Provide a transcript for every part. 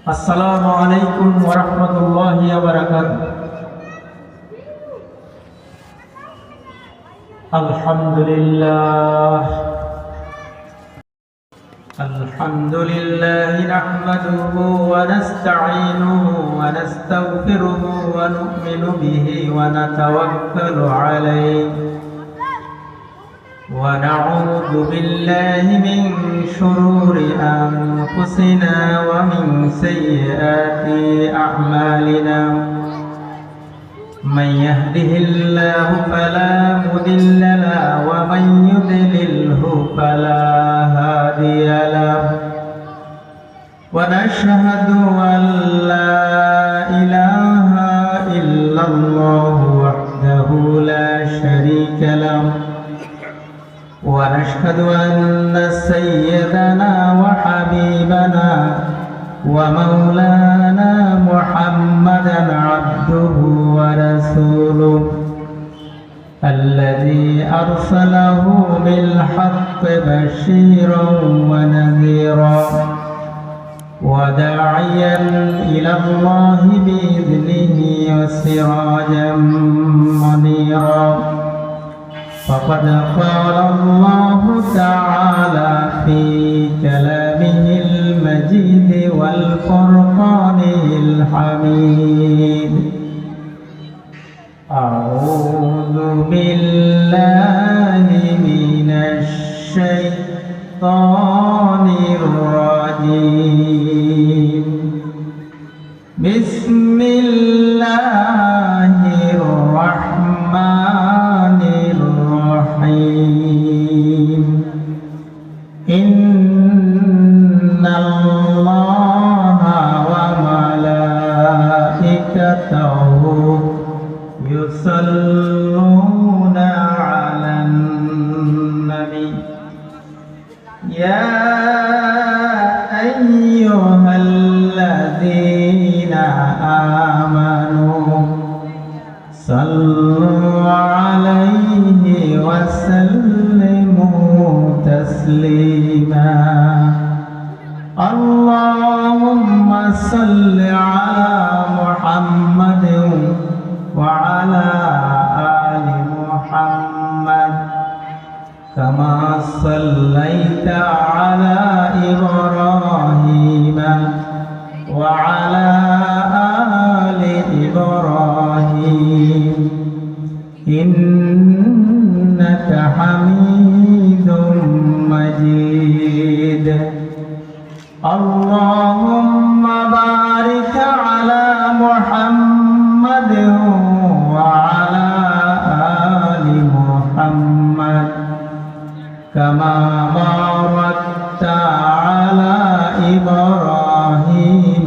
আসসালামু আলাইকুম ওয়া রাহমাতুল্লাহি ওয়া বারাকাতুহু। আলহামদুলিল্লাহ নাহমাদুহু ওয়া নাস্তাঈনুহু ওয়া নাস্তাগফিরুহু ওয়া নু'মিনু বিহি ওয়া নাতাওয়াক্কালু আলাইহি ونعوذ بالله من شرور أنفسنا ومن سيئات أعمالنا من يهده الله فلا مضل له ومن يضلله فلا هادي له ونشهد أن لا إله إلا الله وحده لا شريك له ونشهد أن سيدنا وحبيبنا ومولانا محمدا عبده ورسوله الذي أرسله بالحق بشيرا ونذيرا وداعيا إلى الله بإذنه وسراجا منيرا فقد قال الله تعالى في كلامه المجيد والفرقانه الحميد أعوذ بالله من الشيطان الرجيم بسم الله الرحمن الرحيم إن الله وملائكته يصلون على النبي يا أيها الذين آمنوا صلوا عليه وسلموا تسليما اللهم صل على محمد وعلى آل محمد كما صليت على إبراهيم وعلى آل إبراهيم إنك حميد مجيد اللهم بارك على محمد وعلى آل محمد كما باركت على إبراهيم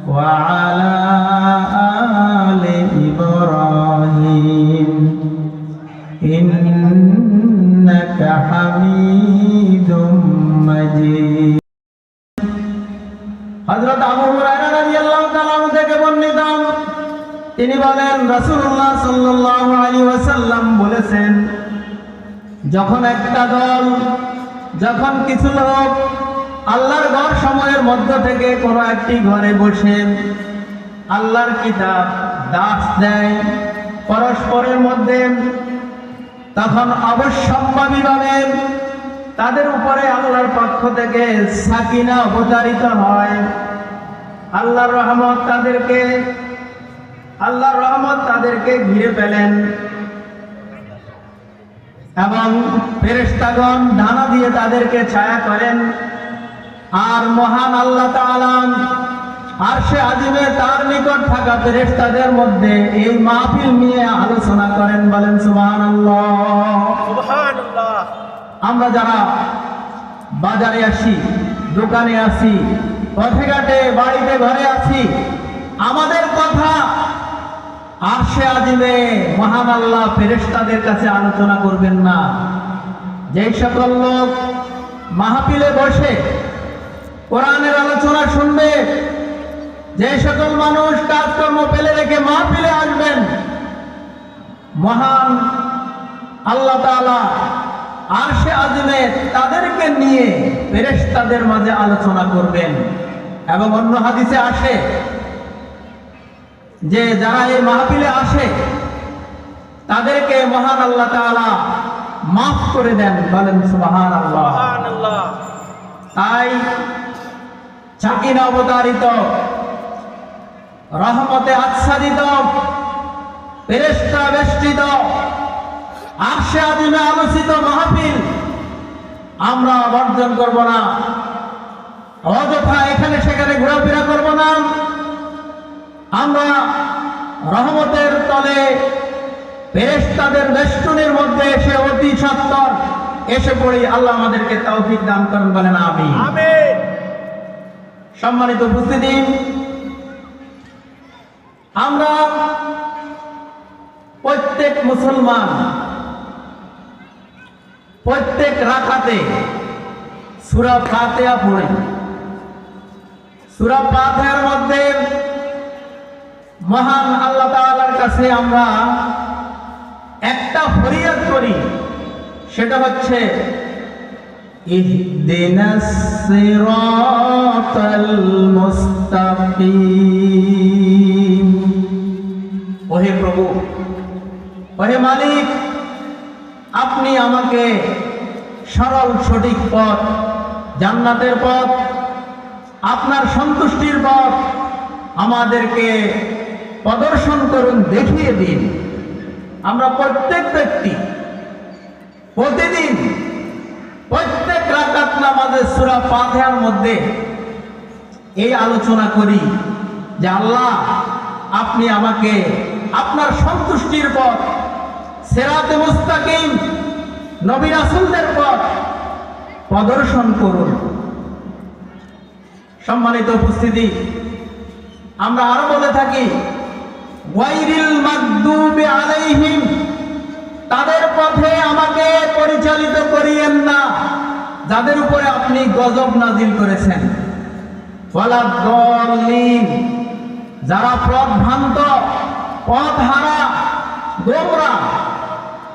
وعلى آل إبراهيم إنك حميد مجيد হযরত আবু হুরায়রা রাদিয়াল্লাহু তাআলা থেকে বর্ণিত তিনি বলেন রাসূলুল্লাহ সাল্লাল্লাহু আলাইহি ওয়াসাল্লাম বলেছেন যখন একটা দল যখন কিছু লোক আল্লাহর ঘর সময়ের মধ্য থেকে কোনো একটি ঘরে বসে আল্লাহর কিতাব দাস দেয় পরস্পরের মধ্যে তখন অবশ্যম্ভাবীভাবে তাদের উপরে আল্লাহর পক্ষ থেকে সাকিনা অবতারিত হয় আল্লাহর রহমত তাদেরকে ঘিরে ফেলেন এবং ফেরেশতাগণ ডানা দিয়ে তাদেরকে ছায়া করেন আর মহান আল্লাহ তাআলা আরশে আজিমে তার নিকট থাকা ফেরেশতাদের মধ্যে এই মাহফিল নিয়ে আলোচনা করেন বলেন সুবহানাল্লাহ সুবহানাল্লাহ আমরা যারা বাজারে আসি দোকানে আসি পথে ঘাটে বাড়িতে ঘরে আছি আমাদের কথা আরশে আজিমে মহান আল্লাহ ফেরেশতাদের কাছে আলোচনা করবেন না যেই সকল লোক মাহফিলে বসে কোরআনের আলোচনা শুনবে যে সকল মানুষ কাজকর্ম ফেলে রেখে মাহফিলে আসবেন মহান আল্লাহ তাআলা আরশে আজিমে তাদেরকে নিয়ে ফেরেশতাদের মাঝে আলোচনা করবেন এবং অন্য হাদিসে আসে যে যারা এই মাহফিলে আসে তাদেরকে মহান আল্লাহ তাআলা মাফ করে দেন। বলেন সুবহানাল্লাহ। তাই সাকিনা অবতারিত, রহমতে আচ্ছাদিত, ফেরেশতা বেষ্টিত, আরশে আযিমে আলোচিত মাহফিল আমরা বর্জন করব না। অযথা এখানে সেখানে ঘোরাফেরা করব না। আমরা রহমতের তলে ফেরেশতাদের বেষ্টনীর মধ্যে এসে অতি সত্বর এসে পড়ি। আল্লাহ আমাদেরকে তৌফিক দান করেন। বলেন আমিন। আমিন। সম্মানিত উপস্থিতি, আমরা প্রত্যেক মুসলমান প্রত্যেক রাকাতে সূরা ফাতিহা পড়ি। সূরা ফাতিহার মধ্যে মহান আল্লাহ তাআলার কাছে আমরা একটা ফরিয়াদ করি, সেটা হচ্ছে ইহদিনাস সিরাতাল মুস্তাকিম। ওহে প্রভু, ওহে মালিক, আপনি আমাকে সরল সঠিক পথ, জান্নাতের পথ, আপনার সন্তুষ্টির পথ আমাদেরকে প্রদর্শন করুন, দেখিয়ে দিন। আমরা প্রত্যেক ব্যক্তি প্রতিদিন প্রত্যেক রাকাত নামাজে সূরা ফাতিহার মধ্যে এই আলোচনা করি যে আল্লাহ, আপনি আমাকে আপনার সন্তুষ্টির পথ, সিরাতে মুস্তাকিম, নবী রাসূলদের পথ প্রদর্শন করুন। সম্মানিত উপস্থিতি, আমরা আরো বলে থাকি গায়রিল মাগদুবি আলাইহিম, তাদের পথে আমাকে পরিচালিত করিয়েন না যাদের উপরে আপনি গজব নাজিল করেছেন। ওয়ালাদ-দাল্লিন, যারা পথভ্রান্ত, পথহারা, গোমরাহ,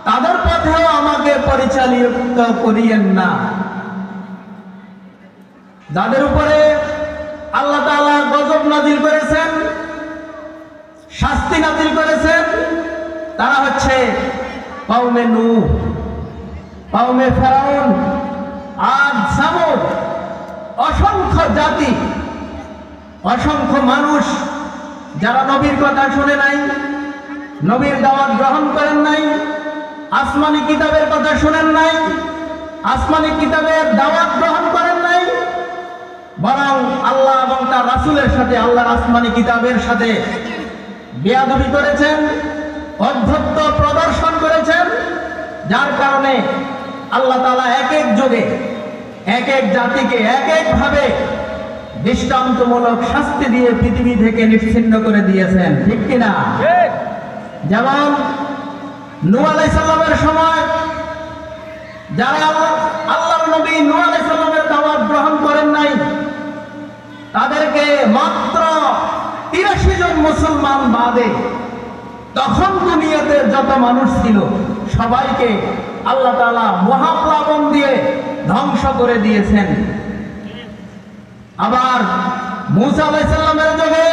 তাদের পথেও আমাকে পরিচালিত করিয়েন না। যাদের উপরে আল্লাহ তাআলা গজব নাজিল করেছেন, শাস্তি নাজিল করেছেন, তারা হচ্ছে কওমে নূহ, কওমে ফেরাউন, আদ, সামুদ, অসংখ্য জাতি, অসংখ্য মানুষ যারা নবীর কথা শুনে নাই, নবীর দাওয়াত গ্রহণ করেন নাই, আসমানি কিতাবের কথা শুনেন নাই, আসমানি কিতাবের দাওয়াত গ্রহণ করেন নাই, বরং আল্লাহ এবং তার রাসূলের সাথে, আল্লাহর আসমানি কিতাবের সাথে বেয়াদবি করেছেন, অধ্যত্ব প্রদর্শন করেছেন। যার কারণে আল্লাহ তাআলা এক এক যুগে এক এক জাতিকে এক এক ভাবে দৃষ্টান্তমূলক শাস্তি দিয়ে পৃথিবী থেকে নিশ্চিহ্ন করে দিয়েছেন। ঠিক কিনা? যেমন নূহ আলাইহিস সালামের সময় যারা আল্লাহর নবী নূহ আলাইহিস সালামের দাওয়াত গ্রহণ করেন নাই, তাদেরকে মাত্র ৮৩ জন মুসলমান বাদে তখন দুনিয়াতে যত মানুষ ছিল সবাইকে আল্লাহ তাআলা মহাপ্লাবন দিয়ে ধ্বংস করে দিয়েছেন। আবার মূসা আলাইহিস সালামের যুগে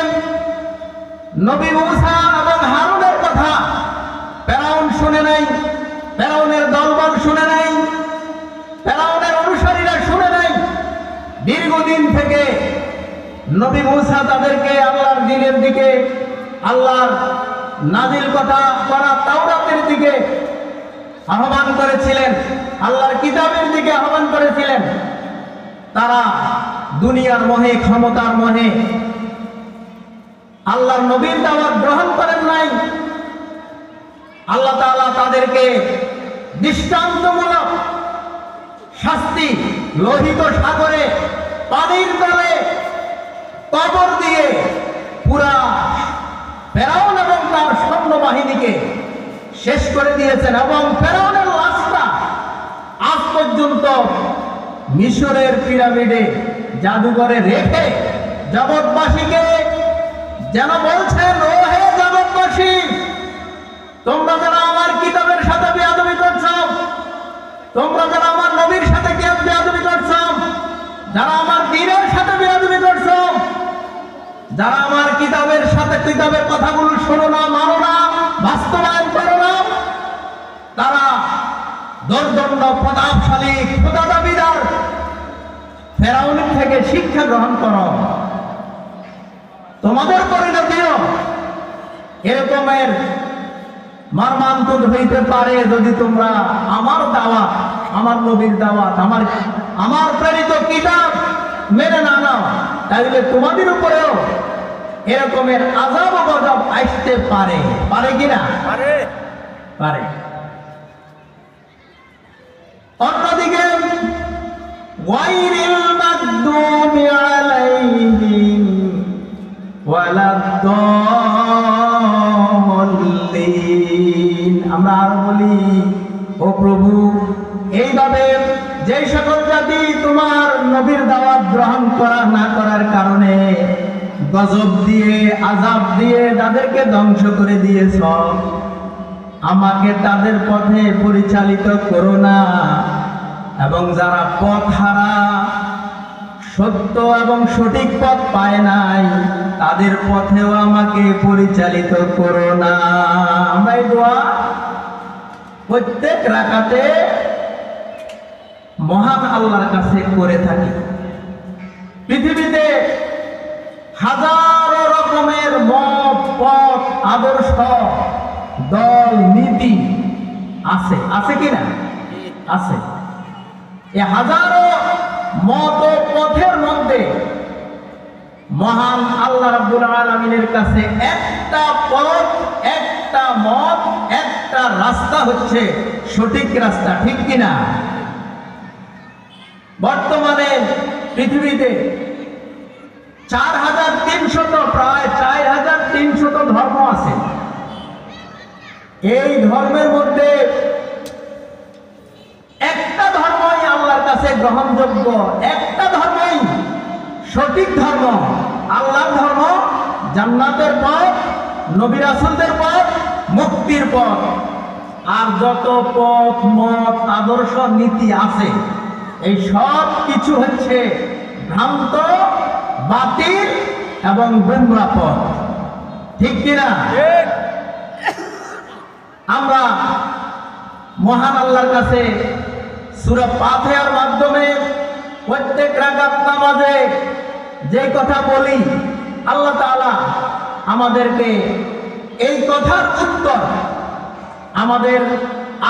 নবী মূসা এবং হারুনের কথা ফেরাউন শুনে নাই, ফেরাউনের দলবল শুনে নাই, ফেরাউনের অনুসারীরা শুনে নাই। দীর্ঘদিন থেকে নবী মূসা তাদেরকে আল্লাহর দ্বীনের দিকে, আল্লাহর নাজিল কথা করা তাওরাতের দিকে আহ্বান করেছিলেন, আল্লাহর কিতাবের দিকে আহ্বান করেছিলেন। তারা দুনিয়ার মোহে, ক্ষমতার মোহে আল্লাহর নবীর দাওয়াত গ্রহণ করেন নাই। আল্লাহ তাআলা তাদেরকে দৃষ্টান্তমূলক শাস্তি লোহিত সাগরে পানির তলে কবর দিয়ে পুরা ফেরাউন এবং তার সৈন্যবাহিনীকে শেষ করে দিয়েছেন। এবং ফেরাউনের লাশটা আজ পর্যন্ত মিশরের পিরামিডে জাদুঘরে রেখে জগৎবাসীকে যেন বলছেন, ও হে জগৎবাসী, তোমরা যারা আমার কিতাবের সাথে বেয়াদবি করছ, তোমরা যারা আমার নবীর সাথে বেয়াদবি করছ, যারা আমার দ্বীনের সাথে বেয়াদবি করছ, যারা আমার কিতাবের সাথে কিতাবের কথাগুলো শোনো না, মানো না, বাস্তবায়ন করো না, তারা দর্দণ্ড প্রতাপশালী খোদা দাবিদার ফেরাউন থেকে শিক্ষা গ্রহণ করো। তোমাদের পরিণতিও এরকমের মর্মান্তুদ হইতে পারে যদি তোমরা আমার দাওয়াত, আমার নবীর দাওয়াত, আমার প্রেরিত কিতাব মেনে না নাও, তাহলে তোমাদের উপরেও এরকমের আযাব ও গজব আসতে পারে। পারে কিনা? পারে। অন্যদিকে ওয়াইরিল মাগদুবি আলাইহিম ওয়ালাদ-দাল্লিন। আমরা আর বলি, ও প্রভু, এইভাবে যে সকল জাতি তোমার নবীর দাওয়াত গ্রহণ করা না করার কারণে গজব দিয়ে, আযাব দিয়ে তাদেরকে ধ্বংস করে দিয়েছ, আমাকে তাদের পথে পরিচালিত করো না। এবং যারা পথ হারা, সত্য এবং সঠিক পথ পায় নাই, তাদের পথেও আমাকে পরিচালিত করো না। আমরা এই দোয়া প্রত্যেক রাকাতে মহান আল্লাহর কাছে করে থাকি। পৃথিবীতে হাজারো রকমের মত, পথ, আদর্শ, দল, নীতি আছে। আছে কিনা? আছে। এই হাজারো মত ও পথের মধ্যে মহান আল্লাহ রাব্বুল আলামিনের কাছে একটা পথ, একটা মত, একটা রাস্তা হচ্ছে সঠিক রাস্তা। ঠিক কিনা? বর্তমানে পৃথিবীতে ৪৩০০, প্রায় ৪৩০০ ধর্ম আছে। এই ধর্মের মধ্যে একটা ধর্মই আল্লাহর কাছে গ্রহণযোগ্য, একটা ধর্মই সঠিক ধর্ম, আল্লাহর ধর্ম, জান্নাতের পথ, নবী রাসূলদের পথ, মুক্তির পথ। আর যত পথ, মত, আদর্শ, নীতি আছে, এই সব কিছু হচ্ছে ভ্রান্ত, বাতিল এবং গুমরা পথ। ঠিক কিনা? আমরা মহান আল্লাহর কাছে সূরা ফাতিহার মাধ্যমে প্রত্যেক রাকাত নামাজে যে কথা বলি, আল্লাহ তাআলা আমাদেরকে এই কথার উত্তর আমাদের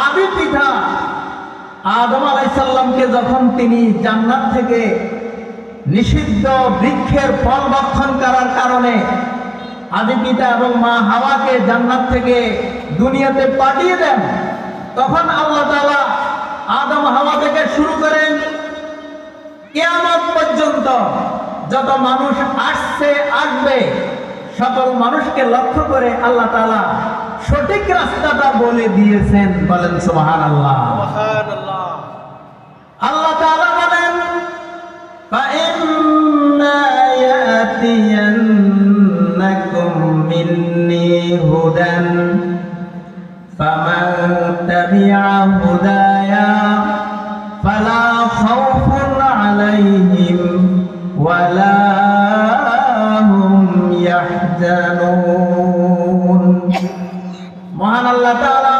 আদি পিতা আদম আলাইহিস সালামকে যখন তিনি জান্নাত থেকে নিষিদ্ধ বৃক্ষের ফল ভক্ষণ করার কারণে আদি পিতা এবং মা হাওয়াকে জান্নাত থেকে দুনিয়াতে পাঠিয়ে দেন, তখন আল্লাহ তাআলা আদম হাওয়া থেকে শুরু করেন কিয়ামত পর্যন্ত যত মানুষ আসবে সকল মানুষকে লক্ষ্য করে আল্লাহ তাআলা সঠিক রাস্তাটা বলে দিয়েছেন। বলেন সুবহানাল্লাহ। আল্লাহ তাআলা বলেন, فَإِمَّا يَأْتِيَنَّكُم مِّنِّي هُدًى فَمَن تَبِعَ هُدَايَ فَلَا خَوْفٌ عَلَيْهِمْ وَلَا هُمْ يَحْزَنُونَ। মহান আল্লাহ তাআলা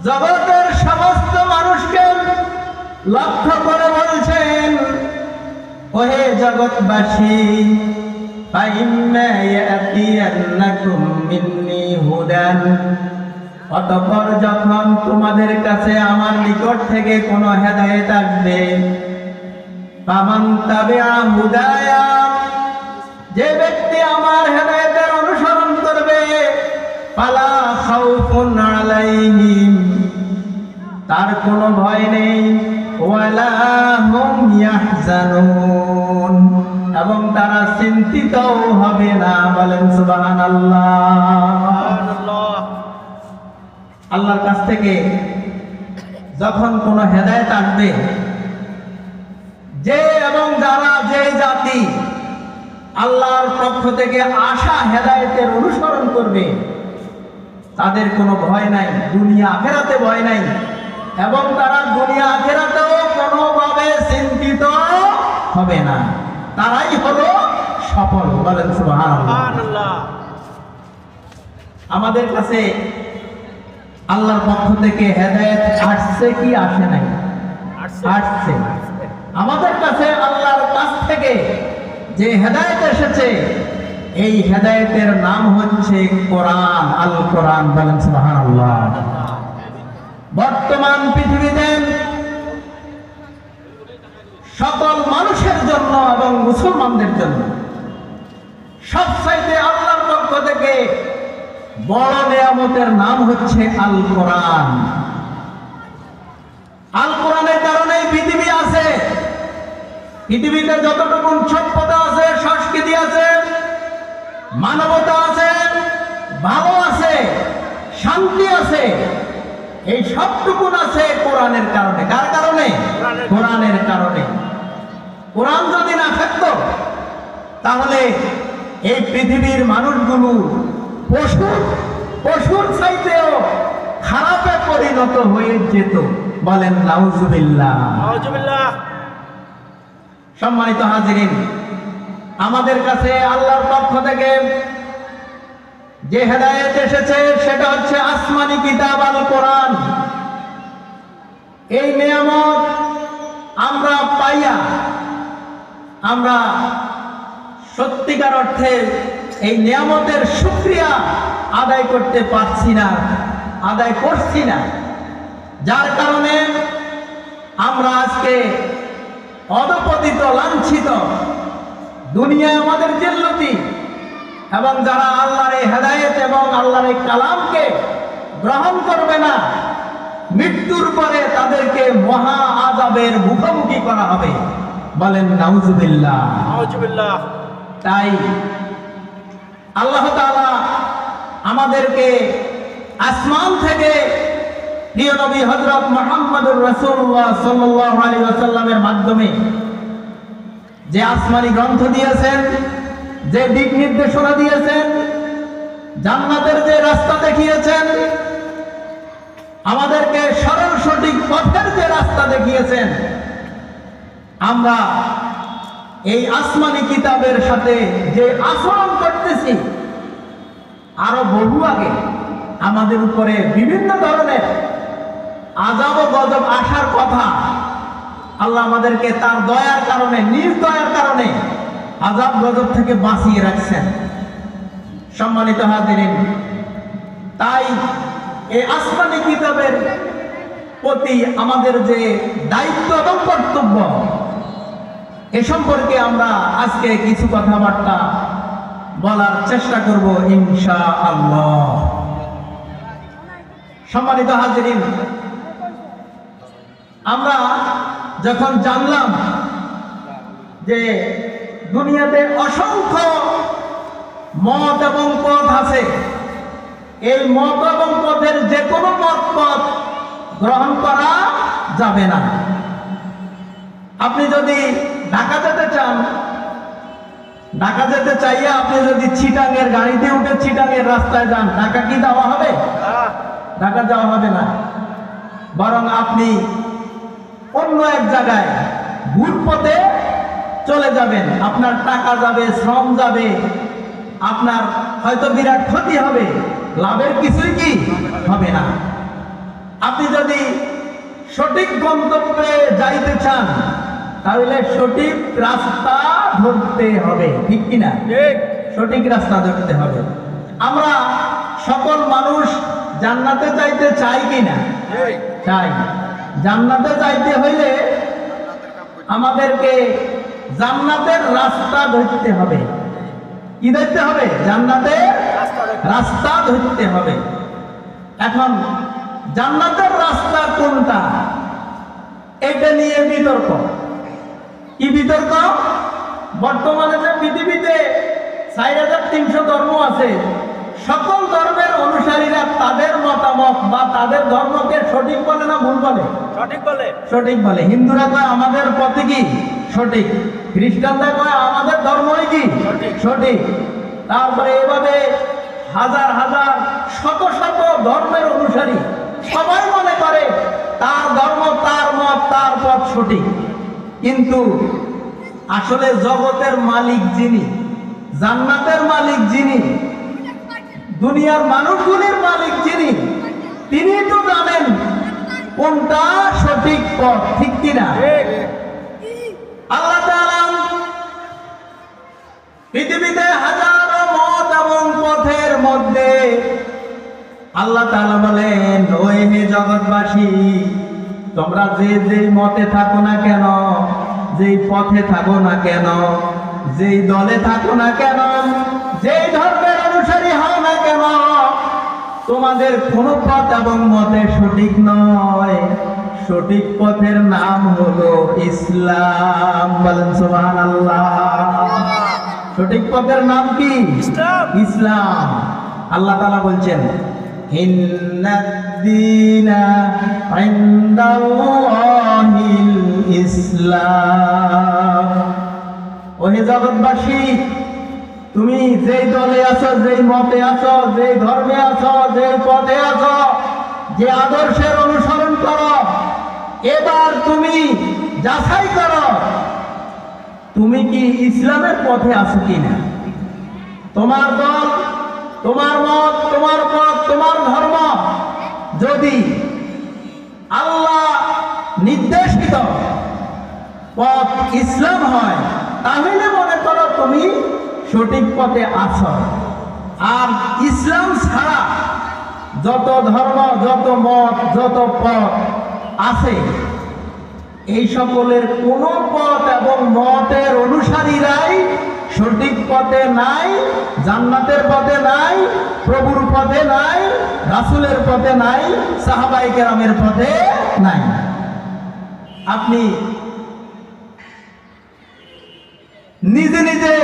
জগতের সমস্ত মানুষকে লক্ষ্য করে বলছেন, ওহে জগৎবাসী, ফাইম্মা ইয়াতিয়ান্নাকুম মিন্নি হুদান, অতঃপর যখন তোমাদের কাছে আমার নিকট থেকে কোনো হেদায়েত আসবে, ফামান তাবিআ হুদায়া, যে ব্যক্তি আমার হেদায়েতের অনুসরণ করবে, ফালা খাউফুন আলাইহিম, তার কোনো ভয় নেই, ওয়ালা হুম ইয়াহজানুন, এবং তারা চিন্তিতও হবে না। বলেন সুবহানাল্লাহ। আল্লাহর কাছ থেকে যখন কোনো হেদায়েত আসবে, যে এবং যারা যে জাতি আল্লাহর পক্ষ থেকে আসা হেদায়েতের অনুসরণ করবে, তাদের কোনো ভয় নাই, দুনিয়া আখিরাতে ভয় নাই, এবং তারা দুনিয়া আখিরাতেও কোনোভাবে চিন্তিত হবে না। তারাই হলো সফল। বলেন সুবহানাল্লাহ। সুবহানাল্লাহ। আমাদের কাছে আল্লাহর পক্ষ থেকে হেদায়েত আসছে কি আসে নাই? আসছে। আমাদের কাছে আল্লাহর কাছ থেকে যে হেদায়েত এসেছে, এই হেদায়েতের নাম হচ্ছে কোরআন, আল কোরআন। বলেন সুবহানাল্লাহ। বর্তমান পৃথিবীতে সকল মানুষের জন্য এবং মুসলমানদের জন্য সবচাইতে আল্লাহর পক্ষ থেকে বড় নিয়ামতের নাম হচ্ছে আল কোরআন। আল কোরআনের কারণেই পৃথিবী আছে। পৃথিবীতে যতটুকু সভ্যতা আছে, সংস্কৃতি আছে, মানবতা আছে, ভালো আছে, শান্তি আছে, এই সবটুকুন আছে কোরআনের কারণে। কার কারণে? কোরআনের কারণে। কোরআন যদি না থাকতো তাহলে এই পৃথিবীর মানুষগুলো পশুর চাইতেও খারাপে পরিণত হয়ে যেত। বলেন নাউজুবিল্লাহ। নাউজুবিল্লাহ। সম্মানিত হাজিরিন, আমাদের কাছে আল্লাহর পক্ষ থেকে যে হেদায়েত এসেছে সেটা হচ্ছে আসমানি কিতাব আল কোরআন। এই নিয়ামত আমরা পাইয়া আমরা সত্যিকার অর্থে এই নিয়ামতের শুকরিয়া আদায় করতে পারছি না, আদায় করছি না, যার কারণে আমরা আজকে অধপতিত, লাঞ্ছিত, দুনিয়ায় আমাদের জিল্লতি। এবং যারা আল্লাহর এই হেদায়েত এবং আল্লাহর এই কালামকে গ্রহণ করবে না, মৃত্যুর পরে তাদেরকে মহা আযাবের মুখোমুখি করা হবে। বলেন নাউজুবিল্লাহ। নাউজুবিল্লাহ। তাই আল্লাহ তাআলা আমাদেরকে আসমান থেকে প্রিয় নবী হযরত মুহাম্মদুর রাসূলুল্লাহ সাল্লাল্লাহু আলাইহি ওয়াসাল্লামের মাধ্যমে যে আসমানি গ্রন্থ দিয়েছেন, যে দিক নির্দেশনা দিয়েছেন, জান্নাতের যে রাস্তা দেখিয়েছেন, আমাদেরকে সরল সঠিক পথের যে রাস্তা দেখিয়েছেন, আমরা এই আসমানি কিতাবের সাথে যে আচরণ করতেছি, আরো বহু আগে আমাদের উপরে বিভিন্ন ধরনের আযাব ও গজব আসার কথা। আল্লাহ আমাদেরকে তার দয়ার কারণে, নিজ দয়ার কারণে আযাব গজব থেকে বাঁচিয়ে রাখছেন। সম্মানিত হাজিরিন, তাই এই আসমানি কিতাবের প্রতি আমাদের যে দায়িত্ব এবং কর্তব্য, এ সম্পর্কে আমরা আজকে কিছু কথাবার্তা বলার চেষ্টা করব ইনশাআল্লাহ। সম্মানিত হাজিরিন, আমরা যখন জানলাম যে দুনিয়াতে অসংখ্য মত এবং পথ আছে, এই মত এবং পথের যে কোনো পথ গ্রহণ করা যাবে না। আপনি যদি ঢাকা যেতে চান, ঢাকা যেতে চাইয়া আপনি যদি চিটাঙের গাড়িতে উঠে চিটাঙের রাস্তায় যান, ঢাকা কি যাওয়া হবে? ঢাকা যাওয়া হবে না। বরং আপনি অন্য এক জায়গায় ভুল পথে চলে যাবেন। আপনার টাকা যাবে, শ্রম যাবে, আপনার হয়তো বিরাট ক্ষতি হবে, লাভের কিছুই কি হবে না। আপনি যদি সঠিক গন্তব্যে যাইতে চান তাহলে সঠিক রাস্তা ধরতে হবে, ঠিক কিনা? সঠিক রাস্তা ধরতে হবে। আমরা সকল মানুষ জান্নাতে যাইতে চাই কিনা? চাই। জান্নাতে যাইতে হইলে আমাদেরকে জান্নাতের রাস্তা ধরতে হবে। কি ধরতে হবে? জান্নাতের রাস্তা ধরতে হবে। এখন জান্নাতের রাস্তা কোনটা, এটা নিয়ে বিতর্ক। কি বিতর্ক? বর্তমানে যে পৃথিবীতে ৪৩০০ ধর্ম আছে, সকল ধর্মের অনুসারীরা তাদের মতামত বা তাদের ধর্মকে সঠিক বলে না ভুল বলে? সঠিক বলে। সঠিক বলে। হিন্দুরা কয় আমাদের পথে কি সঠিক, খ্রিস্টানরা কয় আমাদের ধর্মই কি সঠিক। তারপরে এভাবে হাজার হাজার শত শত ধর্মের অনুসারী সবাই মনে করে তার ধর্ম, তার মত, তার পথ সঠিক। কিন্তু আসলে জগতের মালিক যিনি, জান্নাতের মালিক যিনি, দুনিয়ার মানুষগুলির মালিক যিনি, তিনি তো জানেন কোনটা সঠিক পথ, ঠিক কিনা? আল্লাহ তাআলা পৃথিবীতে হাজারো মত এবং পথের মধ্যে আল্লাহ তাআলা বলেন, ও হে জগৎবাসী, তোমরা যে যেই মতে থাকো না কেন, যেই পথে থাকো না কেন, যেই দলে থাকো না কেন, যেই ধর্মের অনুসারী হও না কেন, তোমাদের কোন পথ এবং মতে সঠিক নয়। সঠিক পথের নাম হলো ইসলাম। বলেন সুবহানাল্লাহ। সঠিক পথের নাম কি? ইসলাম। ইসলাম। আল্লাহ তাআলা বলছেন, ইন্নাদ-দীনা ইনদাল্লাহিল ইসলাম। ওহে জগৎবাসী, তুমি যেই দলে আছো, যেই মতে আছো, যেই ধর্মে আছো, যেই পথে আছো, যে আদর্শের অনুসরণ করো, এবার তুমি যাচাই করো তুমি কি ইসলামের পথে আছো কিনা। তোমার দল, তোমার মত, তোমার পথ, তোমার ধর্ম যদি আল্লাহ নির্দেশিত পথ ইসলাম হয়, তাহলে মনে করো তুমি সঠিক পথে আছো। আর ইসলাম ছাড়া যত ধর্ম, যত মত, যত পথ আছে, এই সকলের কোন পথ এবং মতের অনুসারীরাই সঠিক পথে নাই, জান্নাতের পথে নাই, প্রভুর পথে নাই, রাসূলের পথে নাই, সাহাবায়ে কেরামের পথে নাই। আপনি নিজে নিজে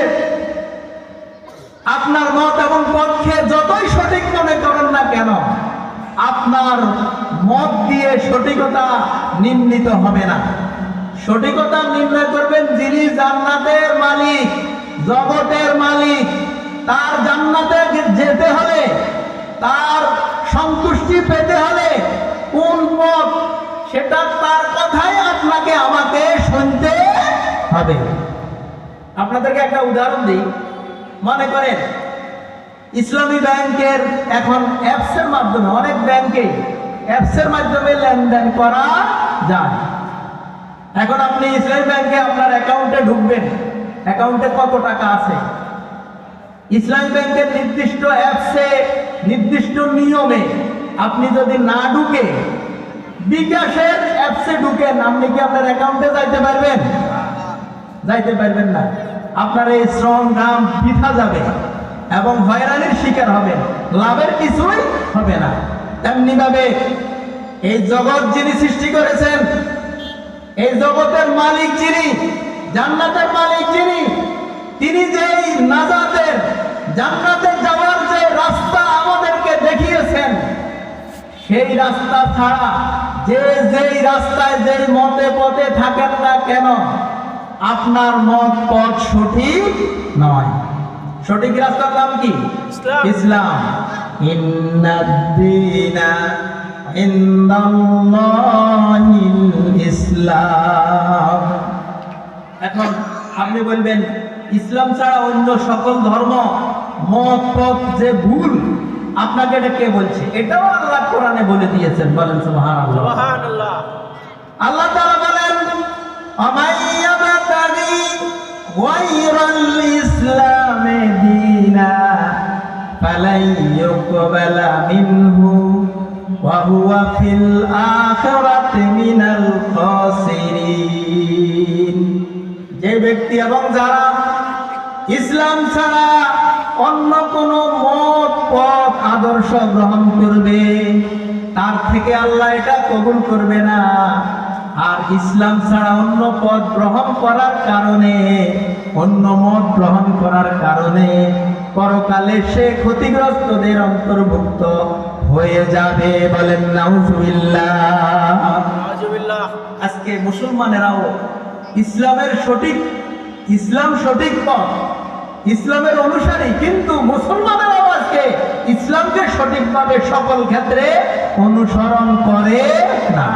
আপনার মত এবং পক্ষে যতই সঠিক মনে করেন না কেন, আপনার মত দিয়ে সঠিকতা নির্ণীত হবে না। সঠিকতা নির্ণয় করবেন যিনি জান্নাতের মালিক, জগতের মালিক। তার জান্নাতে যেতে হলে, তার সন্তুষ্টি পেতে হলে কোন পথ, সেটা তার কথাই আপনাকে আমাকে শুনতে হবে। আপনাদেরকে একটা উদাহরণ দিই। মনে করেন ইসলামী ব্যাংকের এখন অ্যাপসের মাধ্যমে, অনেক ব্যাংকে অ্যাপসের মাধ্যমে লেনদেন করা যায়। এখন আপনি ইসলামী ব্যাংকে আপনার অ্যাকাউন্টে ঢুকবেন, অ্যাকাউন্টে কত টাকা আছে। ইসলামী ব্যাংকের নির্দিষ্ট অ্যাপসে, নির্দিষ্ট নিয়মে আপনি যদি না ঢুকে বিকাশের অ্যাপসে ঢুকেন, আপনি কি আপনার অ্যাকাউন্টে যাইতে পারবেন? যাইতে পারবেন না। আপনার এই শ্রম ঘাম বৃথা যাবে এবং হয়রানির শিকার হবেন, লাভের কিছুই হবে না। তেমনি ভাবে এই জগৎ যিনি সৃষ্টি করেছেন, এই জগতের মালিক যিনি, জান্নাতের মালিক যিনি, তিনি যেই নাজাতের, জান্নাতে যাওয়ার যে রাস্তা আমাদেরকে দেখিয়েছেন, সেই রাস্তা ছাড়া যে যেই রাস্তায়, যেই মতে পথে থাকেন না কেন, আপনার মত পথ সঠিক নয়। সঠিক রাস্তার নাম কি? ইসলাম। ইসলাম। ইন্নাদ-দীনা ইনদাল্লাহিল ইসলাম। এখন আপনি বলবেন ইসলাম ছাড়া অন্য সকল ধর্ম, মত পথ যে ভুল, আপনাকে এটা কে বলছে? এটাও আল্লাহ কোরআনে বলে দিয়েছেন। বলেন সুবহানাল্লাহ। সুবহানাল্লাহ। আল্লাহ তাআলা বলেন, আমাইয়াবতাগি গায়রাল ইসলামে দীনা ফালাই ইউকবালা মিনহু ওয়া হুয়া ফিল আখিরাতি মিনাল খাসিরিন। যে ব্যক্তি এবং যারা ইসলাম ছাড়া অন্য কোন মত পথ আদর্শ গ্রহণ করবে, তার থেকে আল্লাহ এটা কবুল করবে না। আর ইসলাম ছাড়া অন্য পথ গ্রহণ করার কারণে, অন্য মত গ্রহণ করার কারণে পরকালে সে ক্ষতিগ্রস্তদের অন্তর্ভুক্ত হয়ে যাবে। বলেন নাউজুবিল্লাহ। নাউজুবিল্লাহ। আজকে মুসলমানেরাও ইসলামের সঠিক, ইসলাম সঠিক পথ, ইসলামের অনুসারী, কিন্তু মুসলমানেরাও আজকে ইসলামকে সঠিকভাবে সকল ক্ষেত্রে অনুসরণ করে না।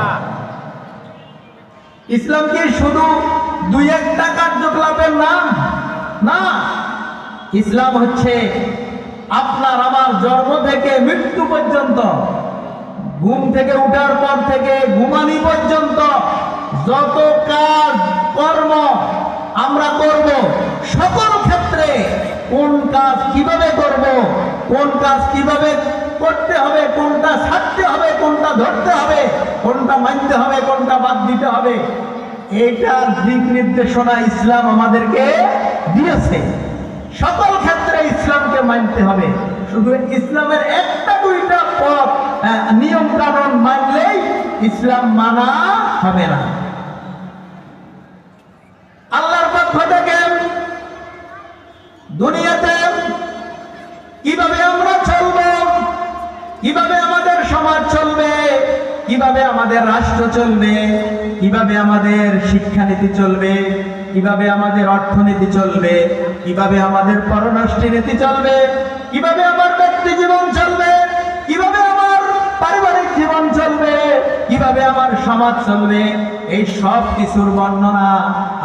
ইসলাম কি শুধু 2-1 টাকার যোগলাভের নাম? না, ইসলাম হচ্ছে আপনার আমার জন্ম থেকে মৃত্যু পর্যন্ত, ঘুম থেকে উঠার পর থেকে ঘুমানি পর্যন্ত যত কাজ কর্ম আমরা করব, সকল ক্ষেত্রে কোন কাজ কিভাবে করব, কোন কাজ কিভাবে করতে হবে, কোনটা ছাড়তে হবে, কোনটা ধরতে হবে, কোনটা মানতে হবে, কোনটা বাদ দিতে হবে, এইটার দিক নির্দেশনা ইসলাম আমাদেরকে দিয়েছে। সকল ক্ষেত্রে ইসলামকে মানতে হবে। শুধু ইসলামের একটা দুইটা পথ নিয়ম কানুন মানলেই ইসলাম মানা হবে না। আল্লাহর পক্ষ থেকে দুনিয়াতে কিভাবে আমরা চলব, কিভাবে আমাদের সমাজ চলবে, কিভাবে আমাদের রাষ্ট্র চলবে, কিভাবে আমাদের শিক্ষানীতি চলবে, কিভাবে আমাদের অর্থনীতি চলবে, কিভাবে আমাদের পররাষ্ট্র নীতি চলবে, কিভাবে আমার ব্যক্তি জীবন চলবে, কিভাবে আমার পারিবারিক জীবন চলবে, কিভাবে আমার সমাজ চলবে, এই সব কিছুর বর্ণনা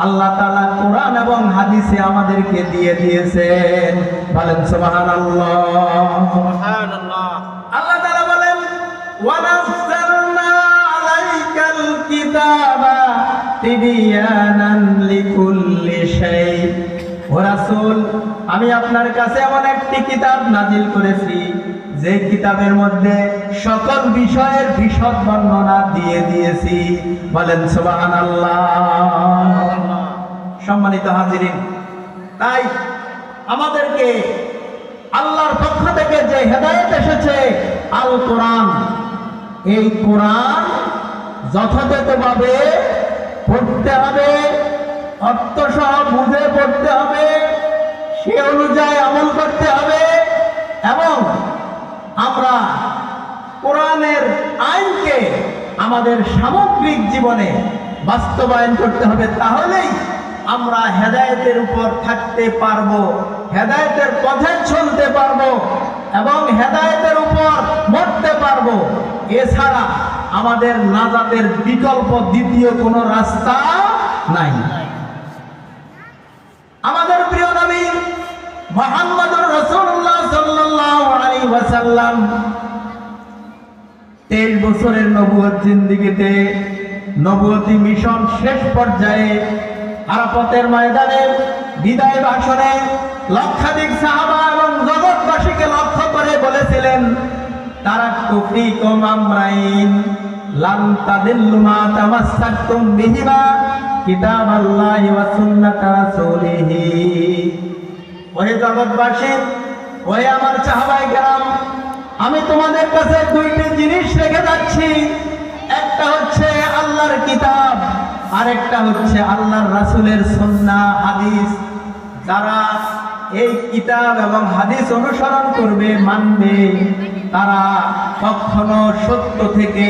আল্লাহ তাআলা কোরআন এবং হাদিসে আমাদেরকে দিয়ে দিয়েছেন। বলেন সুবহানাল্লাহ। সুবহানাল্লাহ। আল্লাহ তাআলা বলেন ওয়ানাজ্জালনা আলাইকাল কিতাবা তিবিয়ানান লিকুল্লি শাই। ও রাসূল, আমি আপনার কাছে এমন একটি কিতাব নাজিল করেছি যে কিতাবের মধ্যে সকল বিষয়ের বিশদ বর্ণনা দিয়ে দিয়েছি। বলেন সুবহানাল্লাহ। সম্মানিত হাজিরিন, তাই আমাদেরকে আল্লাহর পক্ষ থেকে যে হেদায়েত এসেছে আল কোরআন, এই কোরআন যথাযথভাবে পড়তে হবে, অর্থসহ বুঝে পড়তে হবে, সে অনুযায়ী আমল করতে হবে এবং আমরা কোরআনের আইনকে আমাদের সামগ্রিক জীবনে বাস্তবায়ন করতে হবে। তাহলেই আমরা হেদায়েতের উপর থাকতে পারবো, হেদায়েতের পথে চলতে পারবো এবং হেদায়েতের উপর মরতে পারবো। এছাড়া আমাদের নাজাতের বিকল্প দ্বিতীয় কোনো রাস্তা নাই। আমাদের প্রিয় নবী মুহাম্মদুর রাসূলুল্লাহ সাল্লাল্লাহু আলাইহি ওয়াসাল্লাম 23 বছরের নবুয়ত জিন্দেগিতে, নবুয়তি মিশন শেষ পর্যায়ে আরাফাতের ময়দানে বিদায় ভাষণে লক্ষাধিক সাহাবা এবং জগৎবাসীকে লক্ষ্য করে বলেছিলেন, তারাক্তু ফীকুম আমরাইন লান তাদিল্লু মা তামাসসাকতুম বিহিমা কিতাবাল্লাহি ওয়া সুন্নাতা রাসূলিহি। ওহে জগৎবাসী, ওহে আমার সাহাবায়ে কেরাম, আমি তোমাদের কাছে দুইটি জিনিস রেখে যাচ্ছি। একটা হচ্ছে আল্লাহর কিতাব, আরেকটা হচ্ছে আল্লাহর রাসূলের সুন্নাহ হাদিস। যারা এই কিতাব এবং হাদিস অনুসরণ করবে, মানবে, তারা কখনো সত্য থেকে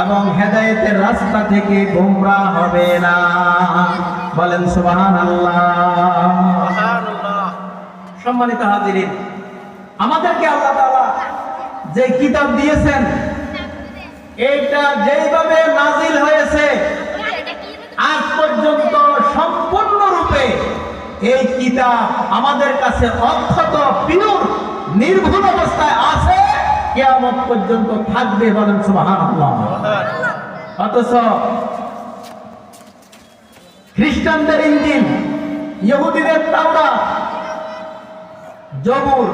এবং হেদায়েতের রাস্তা থেকে গোমরাহ হবে না। বলেন সুবহানাল্লাহ। সুবহানাল্লাহ। সম্মানিত হাজিরিন, আমাদেরকে আল্লাহ তাআলা যে কিতাব দিয়েছেন, এইটা যেইভাবে নাজিল হয়েছে আজ পর্যন্ত সম্পূর্ণরূপে এই কিতাব আমাদের কাছে অক্ষত পিওর নির্ভুল অবস্থায় আছে, কিয়ামত পর্যন্ত থাকবে। বলেন সুবহানাল্লাহ। সুবহানাল্লাহ। অথচ খ্রিস্টানদের ইনজিল, ইহুদিদের তাওরাত, জবুর,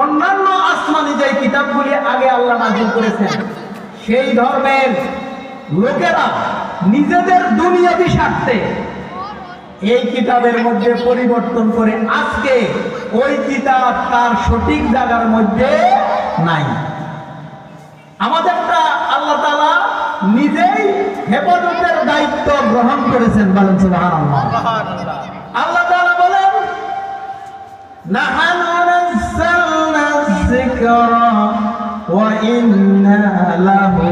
অন্যান্য আসমানি যে কিতাবগুলি আগে আল্লাহ নাযিল করেছেন, সেই ধর্মের লোকেরা নিজেদের দুনিয়াবি স্বার্থে এই কিতাবের মধ্যে পরিবর্তন করে আজকে ওই কিতাব তার সঠিক জায়গার মধ্যে নাই। আমাদেরটা আল্লাহ তাআলা নিজেই হেফাজতের দায়িত্ব গ্রহণ করেছেন। বলেন সুবহানাল্লাহ। সুবহানাল্লাহ। আল্লাহ তাআলা বলেন, নাহানু নাযালনা যিকরা ওয়া ইন্না লাহু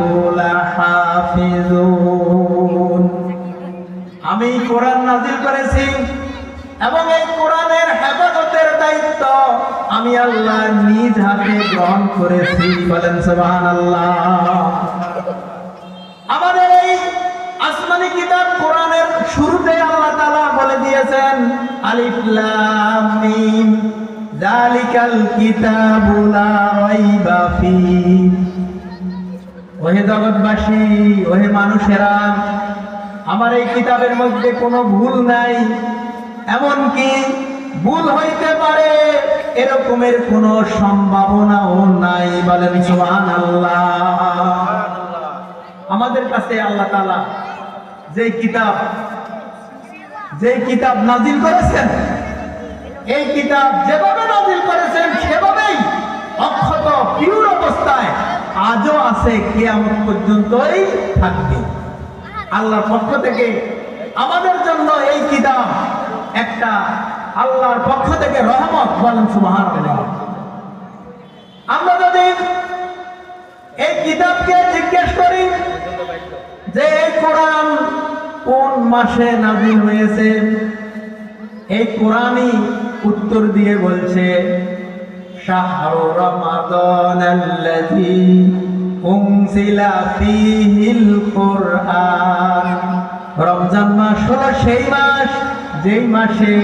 লাহাফিজুন। আমি কোরআন নাযিল করেছি এবং এই কোরআনের হেফাজতের দায়িত্ব আমি আল্লাহ নিজ হাতে গ্রহণ করেছি। বলেন সুবহানাল্লাহ। আমাদের এই আসমানি কিতাব কোরআনের শুরুতে আল্লাহ তাআলা বলে দিয়েছেন, আলিফ লাম মিম যালিকাল কিতাবু লা রাইবা ফীহি। ওহে জগৎবাসী, ওহে মানুষেরা, আমার এই কিতাবের মধ্যে কোনো ভুল নাই, এমনকি ভুল হইতে পারে এরকমের কোনো সম্ভাবনাও নাই। বলেন সুবহানাল্লাহ। আমাদের কাছে আল্লাহ তাআলা যে কিতাব নাজিল করেছেন, এই কিতাব যেভাবে নাজিল করেছেন সেভাবেই অক্ষত পিওর অবস্থায় আজও আছে, কিয়ামত পর্যন্তই থাকবে। আল্লাহর পক্ষ থেকে আমাদের জন্য এই কিতাব একটা আল্লাহর পক্ষ থেকে রহমত। বলেন সুবহানাল্লাহ। আমরা যদি এই কিতাবকে জিজ্ঞেস করি যে এই কোরআন কোন মাসে নাজিল হয়েছে, এই কোরআনই উত্তর দিয়ে বলছে শাহরু রমাদানাল্লাযী উনজিলা ফীহিল কুরআন। রমজান মাস হলো সেই মাস যেই মাসে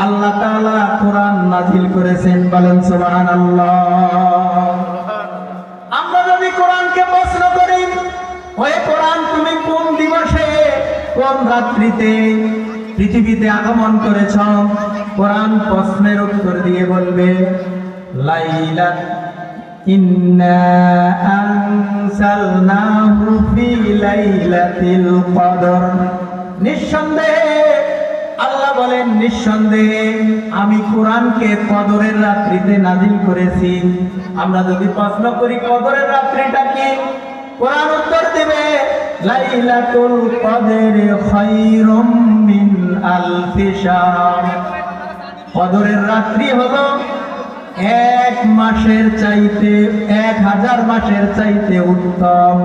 আল্লাহ তাআলা কোরআন নাজিল করেছেন। বলেন সুবহানাল্লাহ। আমরা যদি কোরআনকে প্রশ্ন করি, ওই কোরআন তুমি কোন দিবসে কোন রাত্রিতে পৃথিবীতে আগমন করেছ, কোরআন প্রশ্নের উত্তর দিয়ে বলবে লাইলাত ইন্না আনসালনাহু ফি লাইলাতিল কদর। নিঃসন্দেহে আল্লাহ বলেন, নিঃসন্দেহে আমি কোরআনকে কদরের রাত্রিতে নাজিল করেছি। আমরা যদি প্রশ্ন করি কদরের রাত্রিটা কি, কোরআন উত্তর দেবে লাইলাতুল কদরি খায়রুম মিন আলফি শাহর। কদরের রাত্রি হলো 1 মাসের চাইতে 1000 মাসের চাইতে উত্তম।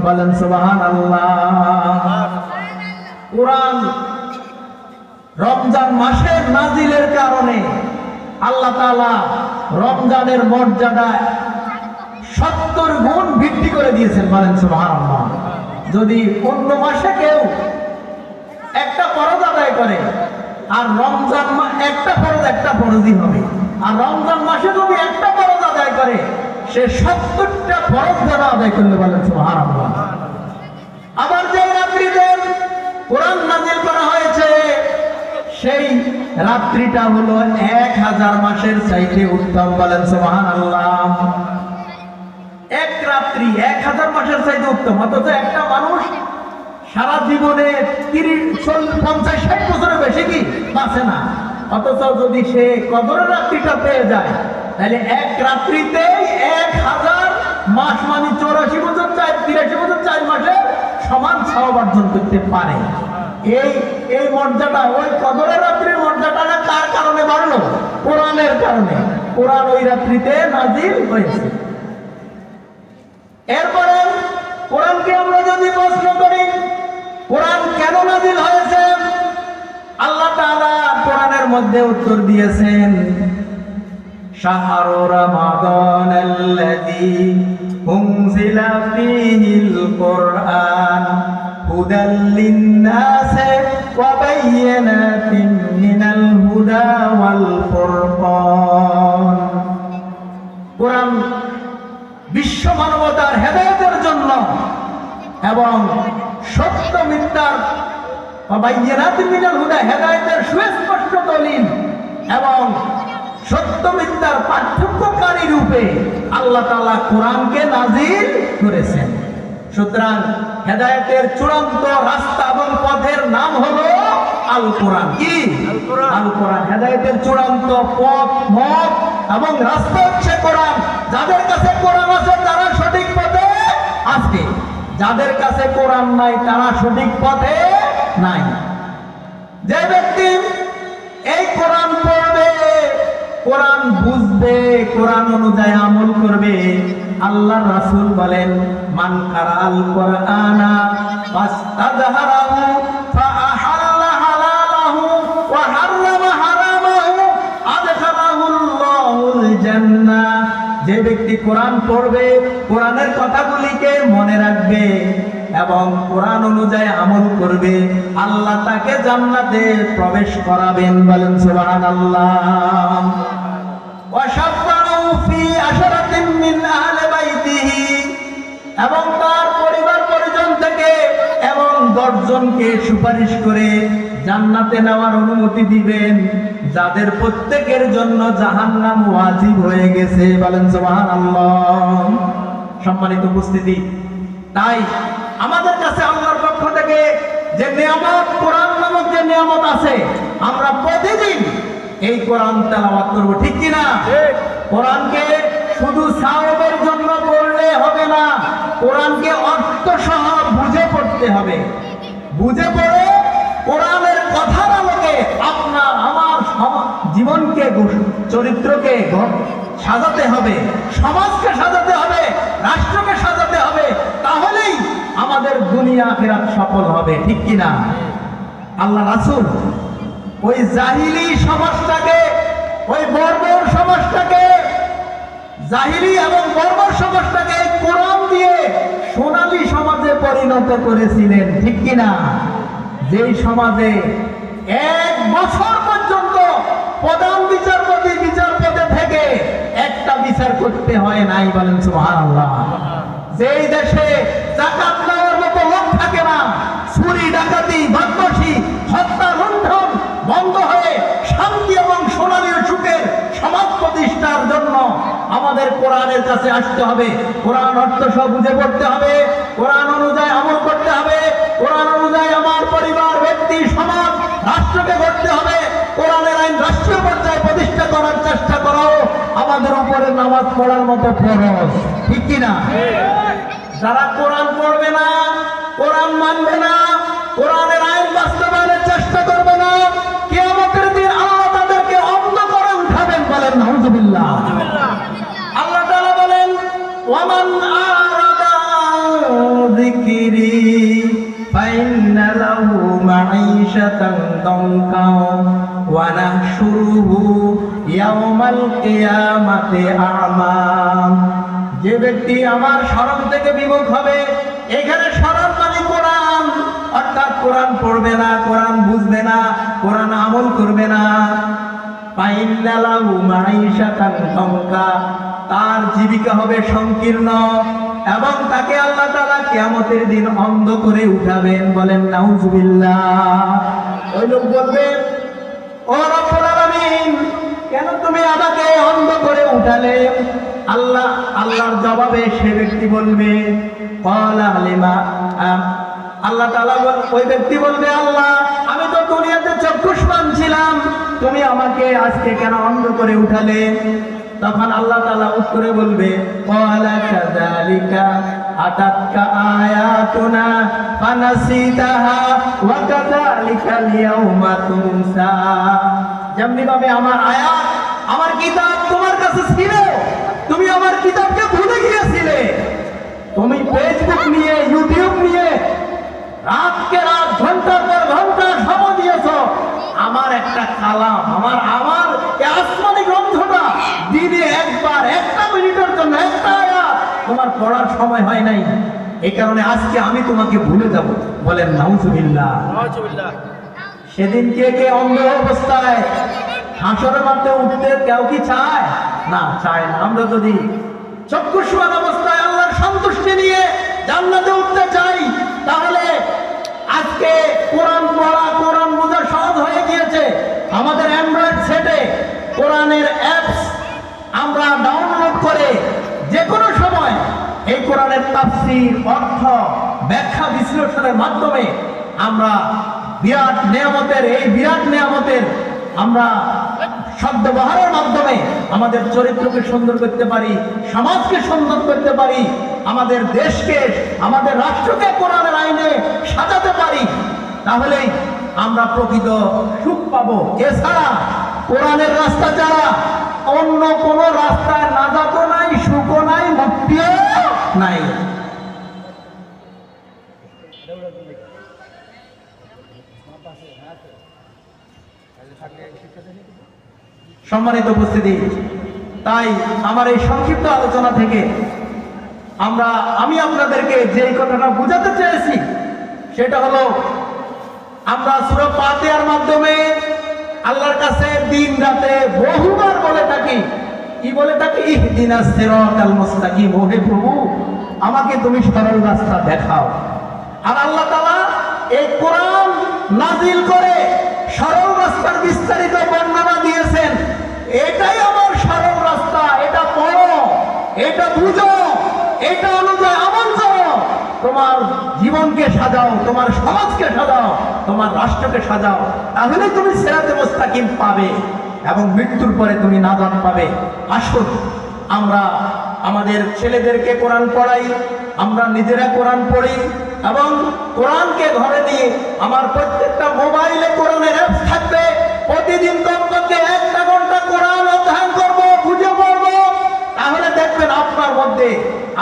বলেন সুবহানাল্লাহ। কোরআন রমজান মাসের নাজিলের কারণে আল্লাহ তাআলা রমজানের মর্যাদা 70 গুণ বৃদ্ধি করে দিয়েছেন। বলেন সুবহানাল্লাহ। যদি অন্য মাসে কেউ একটা ফরজ আদায় করে, আর রমজান একটা ফরজই হবে, আর রমজান মাসে যদি একটা ফরজ আদায় করে, সে 70টা ফরজ দ্বারা আদায় করলে। বলেন সুবহানাল্লাহ। আবার যে রাত্রিতে কোরআন নাজিল করা হয়েছে, সেই রাত্রিটা হলো 1000 মাসের চাইতে উত্তম। বলেন সুবহানাল্লাহ। এক রাত্রি 1000 মাসের চাইতে উত্তম। অথচ একটা মানুষ সারা জীবনে 30-40-50-60 বছরের বেশি কি বাঁচে না, অথচ যদি সে কদরের রাত্রিটা পেয়ে যায়, তাহলে এক রাত্রিতে 1000 মাস, মানে 84 বছর 83 বছর 4 মাসে সমান সওয়াব অর্জন করতে পারে। এই মর্যাদা, ওই কদরের রাত্রির মর্যাদাটা কার কারণে বাড়লো? কোরআনের কারণে। কোরআন ওই রাত্রিতে নাজিল হয়েছে। এরপরে কোরআনকে আমরা যদি প্রশ্ন করি কোরআন কেন নাজিল হয়েছে, আল্লাহ তাআলা কোরআনের মধ্যে উত্তর দিয়েছেন শাহরু রমাদানাল্লাযী উনজিলা ফীহিল কুরআন হুদাল লিন-নাসি ওয়া বায়্যিনাতিন মিনাল হুদা ওয়াল ফুরকান। কোরআন বিশ্ব মানবতার হেদায়েতের জন্য এবং সত্য মিথ্যার বায়্যিনাতিন মিনাল হুদা, হেদায়েতের সুস্পষ্ট দলিল এবং সত্য মিথ্যার পার্থক্যকারী রূপে আল্লাহ তাআলা কোরআনকে নাজিল করেছেন। সুতরাং হেদায়েতের চূড়ান্ত রাস্তা এবং পথের নাম হলো আল কোরআন। কি? আল কোরআন। হেদায়েতের চূড়ান্ত পথ, মত এবং রাস্তা হচ্ছে কোরআন। যাদের কাছে কোরআন আছে তারা সঠিক পথে আছে, যাদের কাছে কোরআন নাই তারা সঠিক পথে নাই। যে ব্যক্তি এই কোরআন পড়বে, কোরআন বুঝবে, কোরআন অনুযায়ী আমল করবে, আল্লাহর রাসূল বলেন মান কারাআল কুরআনা ফাস্তাযহারাহু ফাআহাল্লা হালালাহু ওয়া হাররামা হারামাহু আদখালাহুল্লাহুল জান্নাহ। যে ব্যক্তি কোরআন পড়বে, কোরআনের কথাগুলিকে মনে রাখবে এবং কোরআন অনুযায়ী আমল করবে, আল্লাহ তাকে জান্নাতে প্রবেশ করাবেন। বলেন সুবহানাল্লাহ। ওয়াশাফাউ ফি আশরাতিন মিন আহলি বাইতিহি, এবং তার পরিবার পরিজন থেকে এবং 10 জনকে সুপারিশ করে জান্নাতে নেওয়ার অনুমতি দিবেন, যাদের প্রত্যেকের জন্য জাহান্নাম ওয়াজিব হয়ে গেছে। বলেন সুবহানাল্লাহ। সম্মানিত উপস্থিতি, তাই আমাদের কাছে আল্লাহর পক্ষ থেকে যে নিয়ামত, কোরআন নামক যে নিয়ামত আছে, আমরা প্রতিদিন এই কোরআন তেলাওয়াত করব, ঠিক কি না? কোরআনকে শুধু সাওয়াবের জন্য পড়লে হবে না, কোরআনকে অর্থ সহ বুঝে পড়তে হবে। বুঝে পড়ে কোরআনের কথার আলোকে আপনার আমার জীবনকে, চরিত্রকে সাজাতে হবে, সমাজকে সাজাতে হবে, রাষ্ট্রকে সাজাতে হবে, তাহলেই আমাদের দুনিয়া আখিরাত সফল হবে, ঠিক কি না? আল্লাহ রাসূল ওই জাহিলি সমাজটাকে, ওই বর্বর সমাজটাকে, জাহিলি এবং বর্বর সমাজটাকে কোরআন দিয়ে সোনালী সমাজে পরিণত করেছিলেন, ঠিক কি না? যেই সমাজে 1 বছর পর্যন্ত প্রধান বিচারপতি বিচারপতি থেকে একটা বিচার করতে হয় নাই। বলেন সুবহানাল্লাহ। যেই দেশে যাকাত নেওয়ার মতো লোক থাকে না, চুরি ডাকাতি বদমাশি হত্যা লুণ্ঠন বন্ধ হয়ে শান্তি এবং সোনালী সুখের সমাজ প্রতিষ্ঠার জন্য আমাদের কোরআনের কাছে আসতে হবে। কোরআন অর্থ সব বুঝে পড়তে হবে, কোরআন অনুযায়ী আমল করতে হবে, কোরআন অনুযায়ী আমার পরিবার, ব্যক্তি, সমাজ, রাষ্ট্রকে গড়তে হবে। কোরআনের আইন রাষ্ট্রীয় পর্যায়ে প্রতিষ্ঠা করার চেষ্টা করাও আমাদের উপরে নামাজ পড়ার মতো ফরজ, ঠিক কিনা? যারা কোরআন পড়বে না, কোরআন মানবে না, কোরআনের আইন বাস্তবায়নের চেষ্টা করবে না, কিয়ামতের দিন আল্লাহ তাদেরকে অন্ধ করে উঠাবেন। বলেন নাউযুবিল্লাহ। আল্লাহ তাআলা বলেন, ওয়ামান আরাদা যিকরি ফাইন্না লাহু মাঈশাতান দানকা ওয়া নাহশুরুহু ইয়াওমাল কিয়ামাতি আ'মা। যে ব্যক্তি আমার স্মরণ থেকে বিমুখ হবে, এখানে স্মরণ মানে কোরআন, অর্থাৎ কোরআন পড়বে না, কোরআন বুঝবে না, কোরআন আমল করবে না, ফাইন্না লাহু মাঈশাতান দানকা, তার জীবিকা হবে সংকীর্ণ এবং তাকে আল্লাহ তাআলা কিয়ামতের দিন অন্ধ করে উঠাবেন। বলেন নাউযুবিল্লাহ। ওই লোক বলবে, ও রব্বুল আলামিন, কেন তুমি আমাকে অন্ধ করে উঠালে? আল্লাহর জবাবে সে ব্যক্তি বলবে, ক্বালা লিমা, আল্লাহ তাআলা ওই ব্যক্তি বলবে, আল্লাহ, আমি তো দুনিয়াতে চক্ষুষ্মান ছিলাম, তুমি আমাকে আজকে কেন অন্ধ করে উঠালে? তখন আল্লাহ তাআলা উত্তরে বলবে, ক্বালা কাযালিকা আতাতকা আয়াতুনা ফানাসিতাহা ওয়া কাযালিকাল ইয়াউমা তুনসা। যেমনি ভাবে আমার আয়াত, আমার কিতাব তোমার কাছে ছিল, তুমি আমার কিতাবকে ভুলে গিয়েছিলে। তুমি ফেসবুক নিয়ে, ইউটিউব নিয়ে রাতকে রাত, ঘন্টার পর ঘন্টা সময় দিয়েছো। আমার একটা কালাম, আমার আসমানি গ্রন্থটা দিনে একবার, 1 মিনিটের জন্য একটা আয়াত তোমার পড়ার সময় হয় নাই। এই কারণে আজকে আমি তোমাকে ভুলে যাব। বলেন নাউযুবিল্লাহ। সেদিন কে কে অন্ধ অবস্থায় হাসরের মাঠে উঠতে কেউ কি চায়? না, চায় না। আমরা যদি চক্ষুষ্মান অবস্থায় আল্লাহর সন্তুষ্টি নিয়ে জান্নাতে উঠতে চাই, তাহলে আজকে কোরআন পড়া, কোরআন বোঝা সহজ হয়ে গিয়েছে। আমাদের অ্যান্ড্রয়েড সেটে কোরআনের অ্যাপস আমরা ডাউনলোড করে যে কোনো সময় এই কোরআনের তাফসীর, অর্থ, ব্যাখ্যা, বিশ্লেষণের মাধ্যমে আমরা বিরাট নিয়ামতের আমরা সদ্ব্যবহারের মাধ্যমে আমাদের চরিত্রকে সুন্দর করতে পারি, সমাজকে সুন্দর করতে পারি, আমাদের দেশকে, আমাদের রাষ্ট্রকে কোরআনের আইনে সাজাতে পারি। তাহলেই আমরা প্রকৃত সুখ পাবো। এছাড়া কোরআনের রাস্তা ছাড়া অন্য কোনো রাস্তায় নাজাতও নাই, সুখও নাই, মুক্তিও নাই। সম্মানিত উপস্থিতি, তাই আমার এই সংক্ষিপ্ত আলোচনা থেকে আমি আপনাদেরকে যে কথাটা বোঝাতে চেয়েছি সেটা হলো, আমরা সূরা ফাতিহার মাধ্যমে আল্লাহর কাছে দিন রাতে বহুবার বলে থাকি, কি বলে থাকে, ইহদিনাস সিরাতাল মুস্তাকিম, হে প্রভু আমাকে তুমি সরল রাস্তা দেখাও। আর আল্লাহ তাআলা এই কোরআন নাজিল করে সরল রাস্তার বিস্তারিত বর্ণনা দিয়েছেন। এটাই আমার সরল রাস্তা, এটা পড়ো, এটা বুঝো, এটা অনুযায়ী আমল করো, তোমার জীবনকে সাজাও, তোমার সমাজকে সাজাও, তোমার রাষ্ট্রকে সাজাও, তাহলে তুমি সিরাতে মুস্তাকিম পাবে এবং মৃত্যুর পরে তুমি নাজাত পাবে। আসুন আমরা আমাদের ছেলেদেরকে কোরআন পড়াই, আমরা নিজেরা কোরআন পড়ি এবং কোরআনকে ঘরে নিয়ে আমার প্রত্যেকটা মোবাইলে কোরআনের অ্যাপস থাকবে। প্রতিদিন কমপক্ষে 1 ঘন্টা কোরআন অধ্যয়ন করব, বুঝে পড়ব, তাহলে দেখবেন আপনার মধ্যে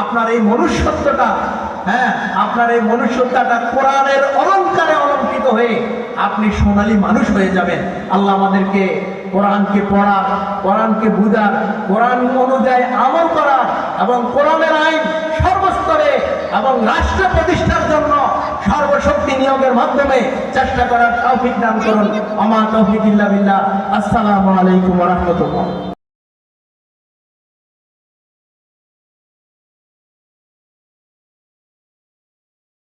আপনার এই মনুষ্যত্বটা, আপনার এই মনুষ্যত্বটা কোরআনের অলংকারে অলঙ্কৃত হয়ে আপনি সোনালী মানুষ হয়ে যাবেন। আল্লাহ আমাদেরকে কোরআনকে পড়ার, কোরআনকে বুঝার, কোরআন অনুযায়ী আমল করার এবং কোরআনের আইন সর্বস্তরে এবং রাষ্ট্র প্রতিষ্ঠার জন্য সর্বশক্তি নিয়োগের মাধ্যমে চেষ্টা করার তৌফিক দান করুন। আমা তৌফিক ইল্লা বিল্লাহ। আসসালামু আলাইকুম ওয়া রাহমাতুল্লাহ।